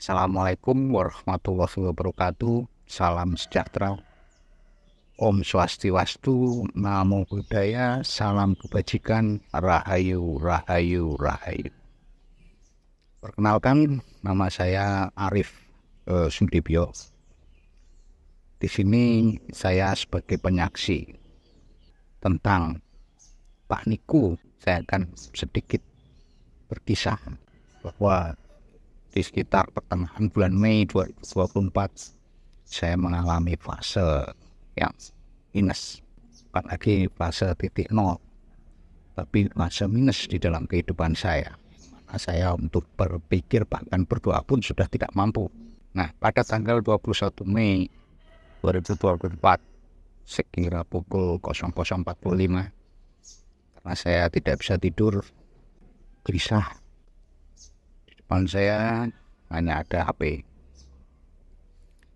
Assalamualaikum warahmatullahi wabarakatuh. Salam sejahtera. Om Swastiwastu, Namo Buddhaya, salam kebajikan, Rahayu, Rahayu, Rahayu. Perkenalkan, nama saya Arif Sudibyo. Di sini saya sebagai penyaksi tentang Pak Niku. Saya akan sedikit berkisah bahwa di sekitar pertengahan bulan Mei 2024 saya mengalami fase yang minus, bukan lagi fase titik nol, tapi fase minus di dalam kehidupan saya, mana saya untuk berpikir bahkan berdoa pun sudah tidak mampu. Nah, pada tanggal 21 Mei 2024 sekira pukul 00.45, karena saya tidak bisa tidur, gelisah, depan saya hanya ada HP,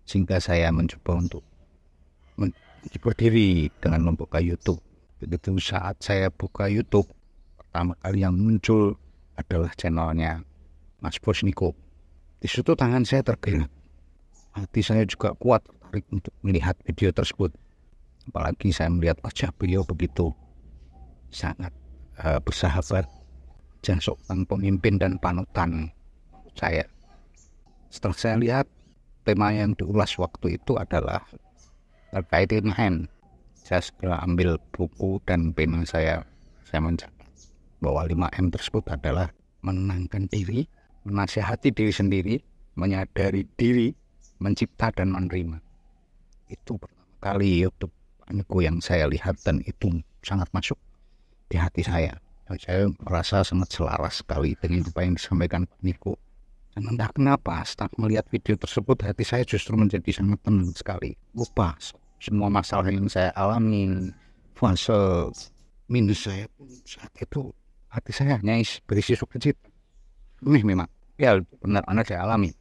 sehingga saya mencoba untuk berdiri dengan membuka YouTube. Begitu saat saya buka YouTube, pertama kali yang muncul adalah channelnya Mas Bos Niko. Di situ tangan saya tergerak, hati saya juga kuat tertarik untuk melihat video tersebut. Apalagi saya melihat wajah beliau begitu sangat bersahabat, dan seorang pemimpin dan panutan saya. Setelah saya lihat, tema yang diulas waktu itu adalah terkait 5M. Saya segera ambil buku dan pena saya mencatat bahwa 5M tersebut adalah menenangkan diri, menasihati diri sendiri, menyadari diri, mencipta dan menerima. Itu pertama kali YouTube Pak Niko yang saya lihat, dan itu sangat masuk di hati saya. Saya merasa sangat selaras sekali dengan apa yang disampaikan Pak Niko. Dan entah kenapa setelah melihat video tersebut, hati saya justru menjadi sangat tenang sekali. Lupa semua masalah yang saya alami, fase minus saya pun saat itu, hati saya hanya berisi sukacita. Ini memang ya benar-benar saya alami.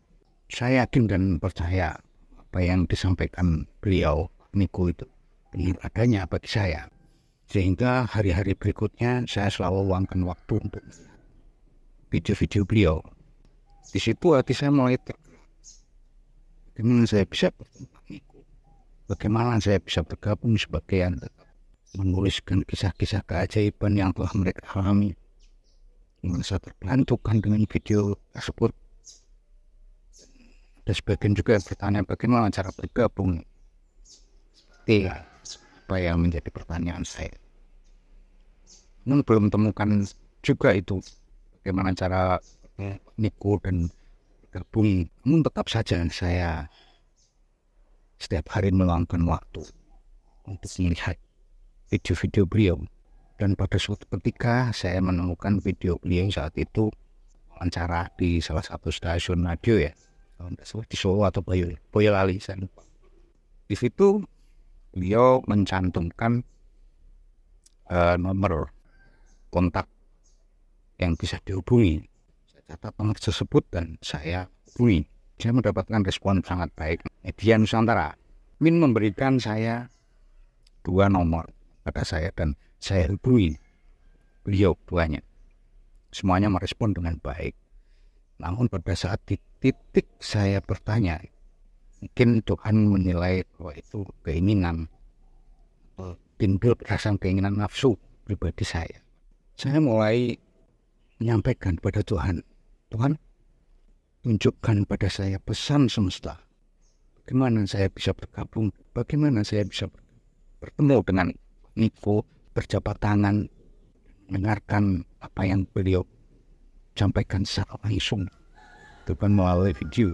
Saya yakin dan percaya apa yang disampaikan beliau Niko itu benar adanya bagi saya, sehingga hari-hari berikutnya saya selalu luangkan waktu untuk video-video beliau. Di situ hati saya mulai tergerak. Bagaimana saya bisa bertemu Pak Niko? Bagaimana saya bisa bergabung sebagai yang menuliskan kisah-kisah keajaiban yang telah mereka alami? Merasa terbantukan dengan video tersebut. Ada sebagian juga yang bertanya bagaimana cara bergabung. Seperti apa yang menjadi pertanyaan saya. Namun belum temukan juga itu bagaimana cara Niko dan bergabung. Namun tetap saja saya setiap hari meluangkan waktu untuk melihat video-video beliau. Dan pada suatu ketika saya menemukan video beliau saat itu wawancara di salah satu stasiun radio, ya, kalau tidak salah di Solo atau Boyolali, saya lupa. Di situ beliau mencantumkan nomor kontak yang bisa dihubungi. Catat nomor tersebut dan saya hubungi. Saya mendapatkan respon sangat baik. Media Nusantara ingin memberikan saya 2 nomor pada saya, dan saya hubungi beliau duanya. Semuanya merespon dengan baik. Namun pada saat di titik saya bertanya, mungkin Tuhan menilai bahwa itu keinginan, timbul perasaan keinginan nafsu pribadi saya. Saya mulai menyampaikan kepada Tuhan, Tuhan, tunjukkan pada saya pesan semesta. Bagaimana saya bisa bergabung? Bagaimana saya bisa bertemu dengan Niko, berjabat tangan, mendengarkan apa yang beliau sampaikan secara langsung, bukan melalui video.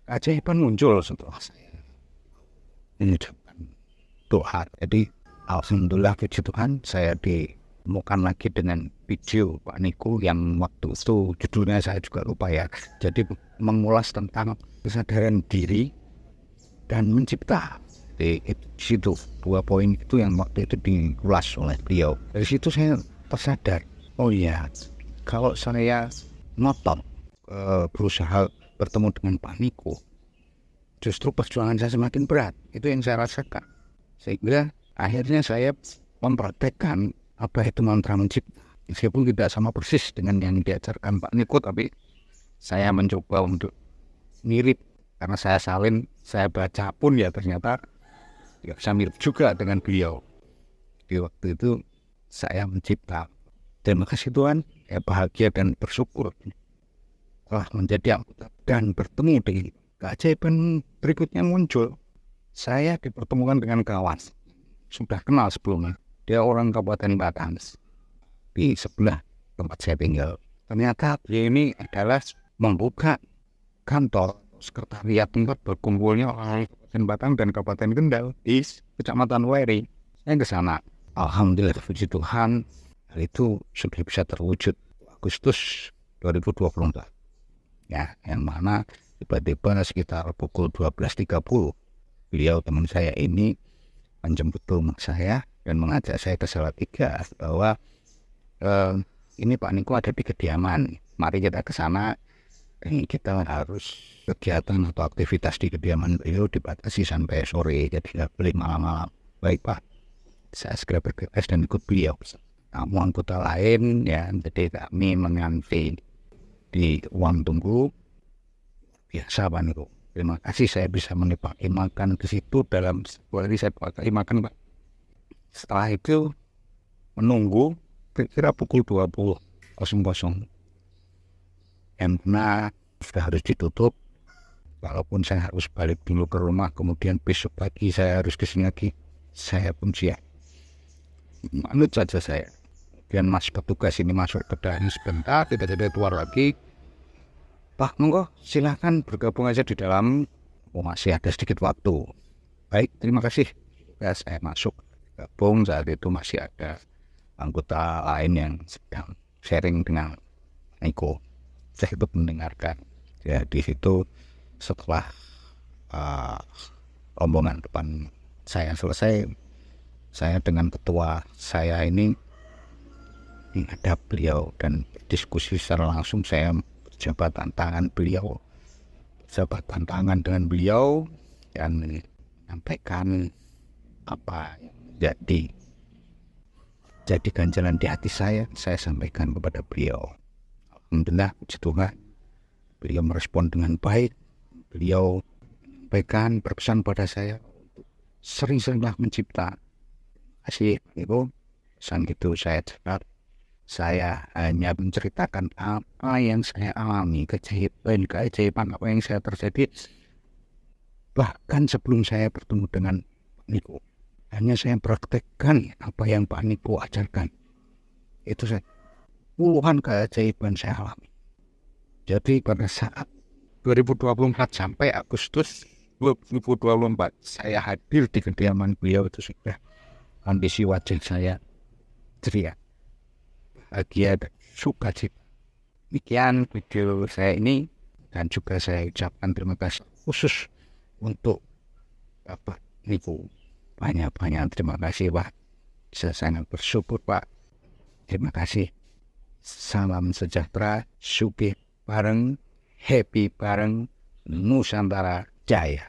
Keajaiban muncul setelah saya mengucapkan doa. Jadi alhamdulillah, puji Tuhan, saya ditemukan lagi dengan video Pak Niko yang waktu itu judulnya saya juga lupa, ya. Jadi mengulas tentang kesadaran diri dan mencipta. Di situ 2 poin itu yang waktu itu diulas oleh beliau. Dari situ saya tersadar, oh iya, kalau saya ngotot berusaha bertemu dengan Pak Niko, justru perjuangan saya semakin berat. Itu yang saya rasakan. Sehingga akhirnya saya mempraktekkan apa itu mantra mencipta. Meskipun tidak sama persis dengan yang diajarkan Pak Niko, tapi saya mencoba untuk mirip karena saya salin, saya baca pun ya ternyata tidak bisa mirip juga dengan beliau. Di waktu itu saya mencipta. Terima kasih Tuhan, saya bahagia dan bersyukur telah menjadi anggota dan bertemu dengan keajaiban berikutnya muncul. Saya dipertemukan dengan kawan, sudah kenal sebelumnya. Dia orang Kabupaten Batang di sebelah tempat saya tinggal. Ternyata dia ini adalah membuka kantor sekretariat tempat berkumpulnya orang Kabupaten Batang dan Kabupaten Kendal di Kecamatan Weri. Saya ke sana. Alhamdulillah, puji Tuhan, hal itu sudah bisa terwujud Agustus 2024. Ya, yang mana tiba-tiba sekitar pukul 12.30 beliau teman saya ini menjemput rumah saya dan mengajak saya ke Salatiga bahwa ini Pak Niko ada di kediaman, mari kita ke sana. Kita harus kegiatan atau aktivitas di kediaman beliau dibatasi sampai sore, jadi nggak boleh malam-malam. Baik Pak, saya segera bergegas dan ikut beliau. Namun anggota lain ya, jadi kami mengantri di ruang tunggu. Biasa Pak Niko, terima kasih saya bisa menikmati makan di situ dalam sebuah hari saya pakai makan Pak. Setelah itu menunggu kira-kira pukul 20.00 karena sudah harus ditutup. Walaupun saya harus balik dulu ke rumah, kemudian besok pagi saya harus kesini lagi, saya pun siap. Manut saja saya. Kemudian mas petugas ini masuk ke dalam sebentar, tiba-tiba keluar lagi. Pak monggo silahkan bergabung aja di dalam. Oh, masih ada sedikit waktu. Baik, terima kasih. Ya, saya masuk gabung. Saat itu masih ada anggota lain yang sedang sharing dengan Niko. Saya ikut mendengarkan. Ya, di situ setelah rombongan depan saya selesai, saya dengan ketua saya ini menghadap beliau dan diskusi secara langsung. Saya berjabatan tangan dengan beliau dan menyampaikan apa yang jadi ganjalan di hati saya sampaikan kepada beliau. Alhamdulillah, puji Tuhan, beliau merespon dengan baik. Beliau menyampaikan berpesan pada saya untuk sering-seringlah mencipta. Kasih itu pesan itu saya catat. Saya hanya menceritakan apa yang saya alami, keajaiban apa yang saya terjadi. Bahkan sebelum saya bertemu dengan Pak Niko, hanya saya praktekkan apa yang Pak Niko ajarkan. Itu saya puluhan keajaiban saya alami. Jadi pada saat 2024 sampai Agustus 2024 saya hadir di kediaman beliau, itu sudah kondisi wajah saya ceria, bahagia dan sukacita. Demikian video saya ini, dan juga saya ucapkan terima kasih khusus untuk Bapak Niko. Banyak-banyak terima kasih Pak. Saya sangat bersyukur Pak. Terima kasih. Salam sejahtera, sugih bareng, happy bareng, Nusantara Jaya.